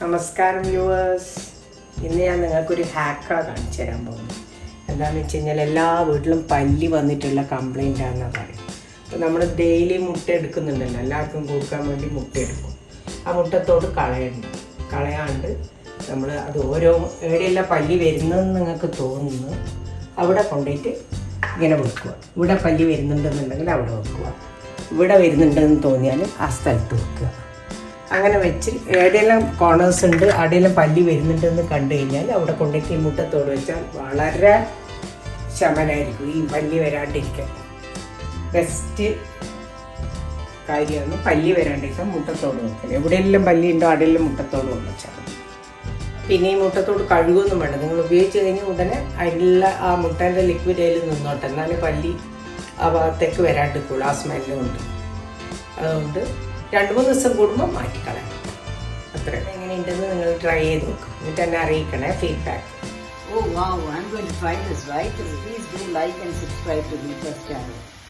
നമസ്കാരം വ്യൂവേഴ്സ്. ഇന്ന് ഞാൻ നിങ്ങൾക്കൊരു ഹാക്കാണ് കാണിച്ചു തരാൻ പോകുന്നത്. എന്താണെന്ന് വെച്ച് കഴിഞ്ഞാൽ എല്ലാ വീട്ടിലും പല്ലി വന്നിട്ടുള്ള കംപ്ലൈൻ്റ് ആണെന്നാണ് പറയും. അപ്പോൾ നമ്മൾ ഡെയിലി മുട്ട എടുക്കുന്നുണ്ടല്ലോ, എല്ലാവർക്കും കൊടുക്കാൻ വേണ്ടി മുട്ട എടുക്കും. ആ മുട്ടത്തോട് കളയാണ്ട് നമ്മൾ അത് എവിടെയെല്ലാം പല്ലി വരുന്നതെന്ന് നിങ്ങൾക്ക് തോന്നുന്നു അവിടെ കൊണ്ടുപോയിട്ട് ഇങ്ങനെ വെക്കുക. ഇവിടെ പല്ലി വരുന്നുണ്ടെന്നുണ്ടെങ്കിൽ അവിടെ വെക്കുക, ഇവിടെ വരുന്നുണ്ടെന്ന് തോന്നിയാൽ ആ സ്ഥലത്ത് വെക്കുക. അങ്ങനെ വെച്ച് എവിടെയെല്ലാം കോർണേഴ്സ് ഉണ്ട്, അവിടെയെല്ലാം പല്ലി വരുന്നുണ്ടെന്ന് കണ്ടു കഴിഞ്ഞാൽ അവിടെ കൊണ്ടുപോയിട്ട് ഈ മുട്ടത്തോട് വെച്ചാൽ വളരെ ശമനമായിരിക്കും ഈ പല്ലി വരാണ്ടിരിക്കാൻ. ബെസ്റ്റ് കാര്യമാണ് പല്ലി വരാണ്ടിരിക്കാൻ മുട്ടത്തോട് വെക്കൽ. എവിടെയെല്ലാം പല്ലി ഉണ്ടോ അവിടെയെല്ലാം മുട്ടത്തോട് കൊണ്ടുവച്ചാൽ മതി. പിന്നെ ഈ മുട്ടത്തോട് കഴുകൊന്നും വേണ്ട, നിങ്ങൾ ഉപയോഗിച്ച് കഴിഞ്ഞാൽ ഉടനെ അതിലുള്ള ആ മുട്ടേൻ്റെ ലിക്വിഡ് അതിൽ നിന്നോട്ടെ, എന്നാലും പല്ലി ആ ഭാഗത്തേക്ക് വരാണ്ടിരിക്കുള്ളൂ, ആ സ്മെല്ലും ഉണ്ട്. അതുകൊണ്ട് 2-3 ദിവസം കൂടുമ്പോൾ മാറ്റിക്കളയാം. അത്ര എങ്ങനെയുണ്ടെന്ന് നിങ്ങൾ ട്രൈ ചെയ്ത് നോക്കും, എന്നിട്ട് എന്നെ അറിയിക്കണേ feedback. Oh wow, I'm going to try this, right? Please do like and subscribe to Roopa's channel.